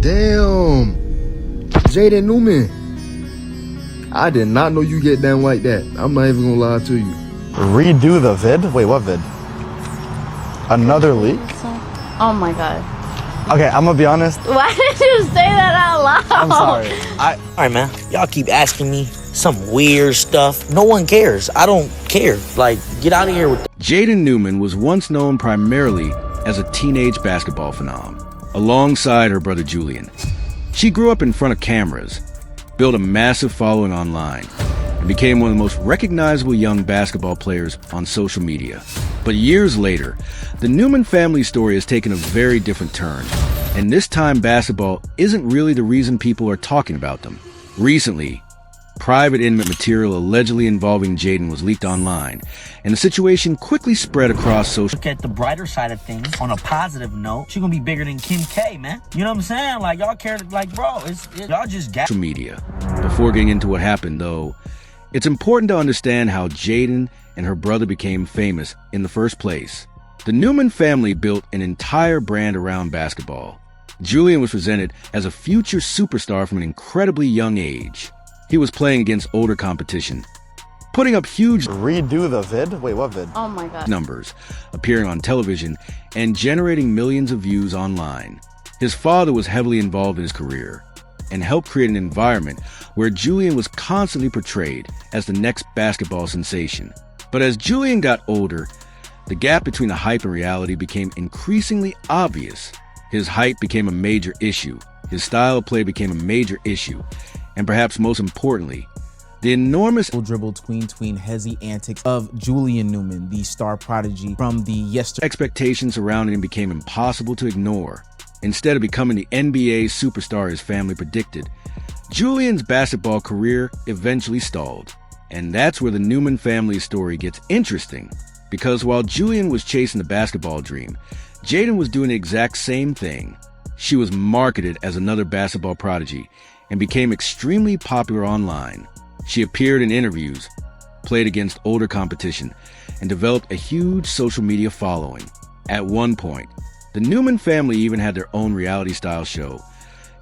Damn. Jaden Newman. I did not know you get down like that. I'm not even gonna lie to you. Redo the vid? Wait, what vid? Another leak? Oh my god. Okay, I'm gonna be honest. Why did you say that out loud? I'm sorry. Alright, man. Y'all keep asking me some weird stuff. No one cares. I don't care. Like, get out of here with that. Jaden Newman was once known primarily as a teenage basketball phenom, alongside her brother Julian. She grew up in front of cameras, built a massive following online, and became one of the most recognizable young basketball players on social media. But years later, the Newman family story has taken a very different turn, and this time basketball isn't really the reason people are talking about them. Recently, private intimate material allegedly involving Jaden was leaked online, and the situation quickly spread across social Look at the brighter side of things. On a positive note, she gonna be bigger than Kim K, man. You know what I'm saying? Like, y'all care, like, bro, y'all just got media. Before getting into what happened, though, it's important to understand how Jaden and her brother became famous in the first place. The Newman family built an entire brand around basketball. Julian was presented as a future superstar from an incredibly young age. He was playing against older competition, putting up huge Redo the vid? Wait, what vid? Oh my god. numbers, appearing on television, and generating millions of views online. His father was heavily involved in his career and helped create an environment where Julian was constantly portrayed as the next basketball sensation. But as Julian got older, the gap between the hype and reality became increasingly obvious. His height became a major issue. His style of play became a major issue. And perhaps most importantly, the enormous dribble tween hezzy antics of Julian Newman, the star prodigy from the expectations surrounding him became impossible to ignore. Instead of becoming the NBA superstar his family predicted, Julian's basketball career eventually stalled. And that's where the Newman family story gets interesting, because while Julian was chasing the basketball dream, Jaden was doing the exact same thing. She was marketed as another basketball prodigy and became extremely popular online. She appeared in interviews, played against older competition, and developed a huge social media following. At one point, the Newman family even had their own reality-style show,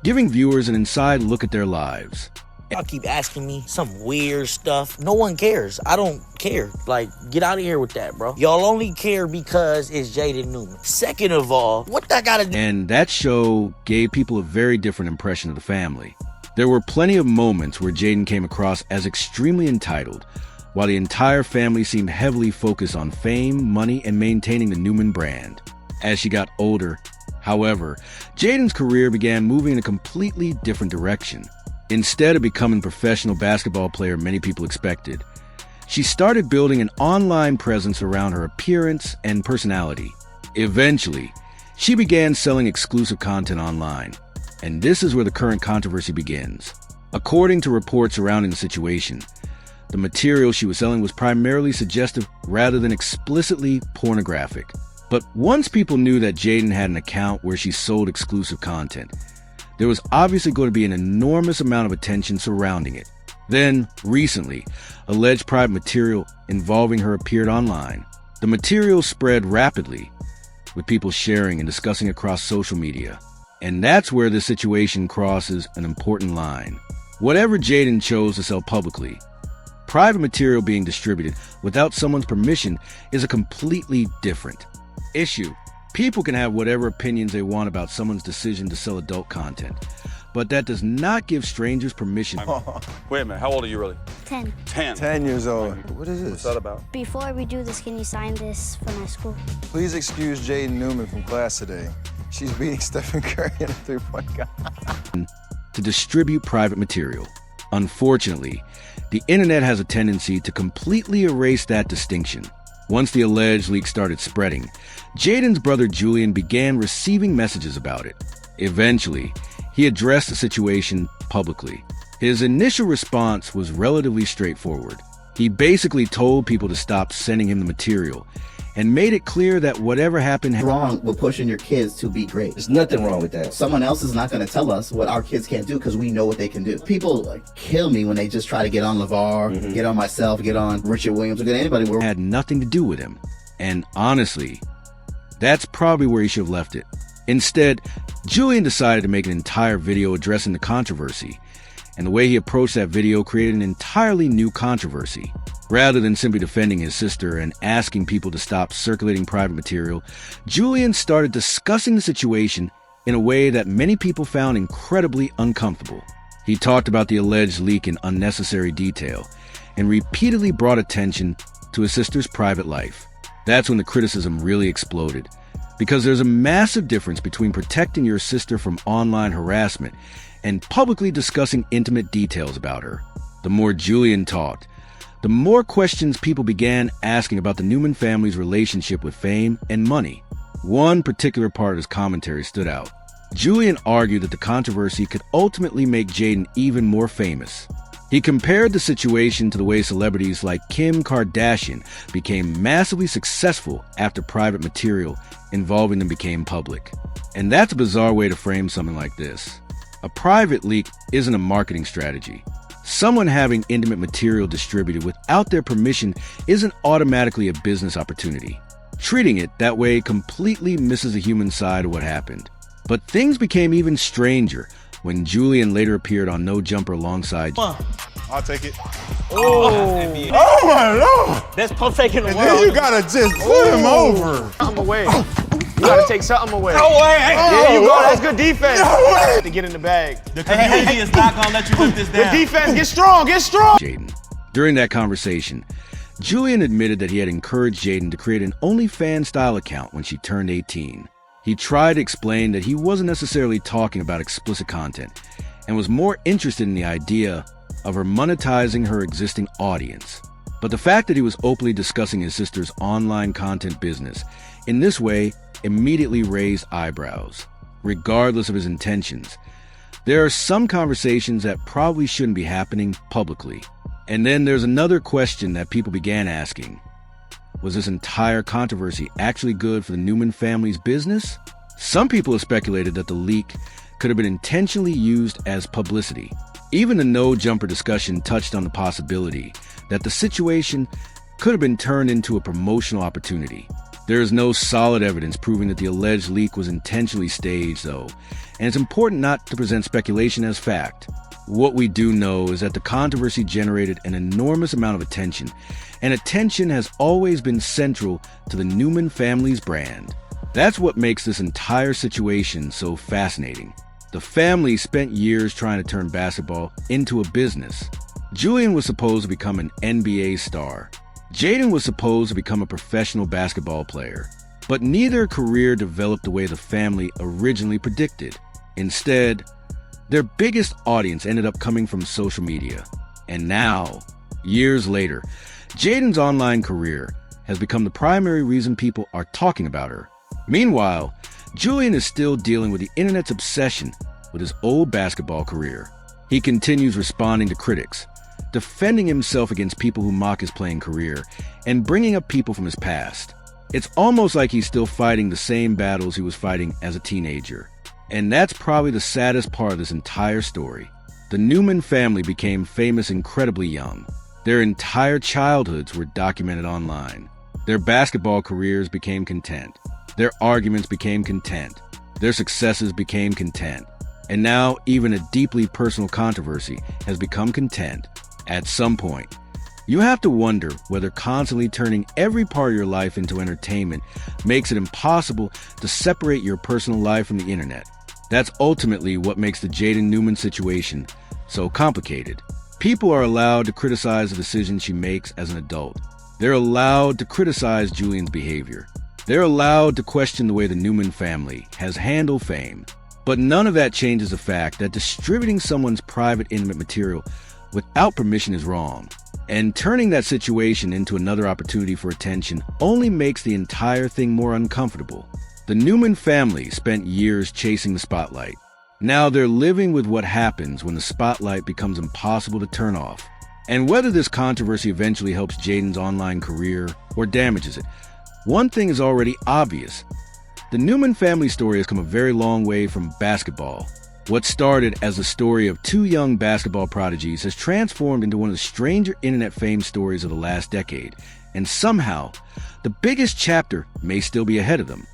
giving viewers an inside look at their lives. Y'all keep asking me some weird stuff. No one cares. I don't care. Like, get out of here with that, bro. Y'all only care because it's Jaden Newman. Second of all, what that gotta do? And that show gave people a very different impression of the family. There were plenty of moments where Jaden came across as extremely entitled, while the entire family seemed heavily focused on fame, money, and maintaining the Newman brand. As she got older, however, Jaden's career began moving in a completely different direction. Instead of becoming a professional basketball player many people expected, she started building an online presence around her appearance and personality. Eventually, she began selling exclusive content online. And this is where the current controversy begins. According to reports surrounding the situation, the material she was selling was primarily suggestive rather than explicitly pornographic. But once people knew that Jaden had an account where she sold exclusive content, there was obviously going to be an enormous amount of attention surrounding it. Then, recently, alleged private material involving her appeared online. The material spread rapidly, with people sharing and discussing across social media. And that's where this situation crosses an important line. Whatever Jaden chose to sell publicly, private material being distributed without someone's permission is a completely different issue. People can have whatever opinions they want about someone's decision to sell adult content, but that does not give strangers permission. Wait a minute, how old are you really? 10. 10. 10 years old. What is What's this? that about? Before we do this, can you sign this for my school? Please excuse Jaden Newman from class today. She's beating Stephen Curry in a three-point gun. To distribute private material. Unfortunately, the internet has a tendency to completely erase that distinction. Once the alleged leak started spreading, Jaden's brother Julian began receiving messages about it. Eventually, he addressed the situation publicly. His initial response was relatively straightforward. He basically told people to stop sending him the material and made it clear that whatever happened wrong with pushing your kids to be great. There's nothing wrong with that. Someone else is not going to tell us what our kids can't do because we know what they can do. People kill me when they just try to get on LeVar, get on myself, get on Richard Williams, or get anybody. Had nothing to do with him. And honestly, that's probably where he should have left it. Instead, Julian decided to make an entire video addressing the controversy, and the way he approached that video created an entirely new controversy. Rather than simply defending his sister and asking people to stop circulating private material, Julian started discussing the situation in a way that many people found incredibly uncomfortable. He talked about the alleged leak in unnecessary detail and repeatedly brought attention to his sister's private life. That's when the criticism really exploded, because there's a massive difference between protecting your sister from online harassment and publicly discussing intimate details about her. The more Julian talked, the more questions people began asking about the Newman family's relationship with fame and money. One particular part of his commentary stood out. Julian argued that the controversy could ultimately make Jaden even more famous. He compared the situation to the way celebrities like Kim Kardashian became massively successful after private material involving them became public. And that's a bizarre way to frame something like this. A private leak isn't a marketing strategy. Someone having intimate material distributed without their permission isn't automatically a business opportunity. Treating it that way completely misses the human side of what happened. But things became even stranger when Julian later appeared on No Jumper alongside. I'll take it. Oh my Lord! Best pump fake in the And world. then you gotta just put him over. I'm away. You gotta take something away. No way! There you go. That's good defense. No way! To get in the bag. The community is not gonna let you lift this down. The defense, get strong, get strong. Jaden. During that conversation, Julian admitted that he had encouraged Jaden to create an OnlyFans-style account when she turned 18. He tried to explain that he wasn't necessarily talking about explicit content and was more interested in the idea of her monetizing her existing audience. But the fact that he was openly discussing his sister's online content business in this way immediately raised eyebrows. Regardless of his intentions, there are some conversations that probably shouldn't be happening publicly. And then there's another question that people began asking. Was this entire controversy actually good for the Newman family's business? Some people have speculated that the leak could have been intentionally used as publicity. Even the No Jumper discussion touched on the possibility that the situation could have been turned into a promotional opportunity. There is no solid evidence proving that the alleged leak was intentionally staged, though, and it's important not to present speculation as fact. What we do know is that the controversy generated an enormous amount of attention, and attention has always been central to the Newman family's brand. That's what makes this entire situation so fascinating. The family spent years trying to turn basketball into a business. Julian was supposed to become an NBA star. Jaden was supposed to become a professional basketball player. But neither career developed the way the family originally predicted. Instead, their biggest audience ended up coming from social media. And now, years later, Jaden's online career has become the primary reason people are talking about her. Meanwhile, Julian is still dealing with the internet's obsession with his old basketball career. He continues responding to critics, defending himself against people who mock his playing career, and bringing up people from his past. It's almost like he's still fighting the same battles he was fighting as a teenager. And that's probably the saddest part of this entire story. The Newman family became famous incredibly young. Their entire childhoods were documented online. Their basketball careers became content. Their arguments became content. Their successes became content. And now even a deeply personal controversy has become content. At some point, you have to wonder whether constantly turning every part of your life into entertainment makes it impossible to separate your personal life from the internet. That's ultimately what makes the Jaden Newman situation so complicated. People are allowed to criticize the decisions she makes as an adult. They're allowed to criticize Julian's behavior. They're allowed to question the way the Newman family has handled fame. But none of that changes the fact that distributing someone's private intimate material without permission is wrong. And turning that situation into another opportunity for attention only makes the entire thing more uncomfortable. The Newman family spent years chasing the spotlight. Now they're living with what happens when the spotlight becomes impossible to turn off. And whether this controversy eventually helps Jaden's online career or damages it, one thing is already obvious. The Newman family story has come a very long way from basketball. What started as the story of two young basketball prodigies has transformed into one of the stranger internet fame stories of the last decade. And somehow, the biggest chapter may still be ahead of them.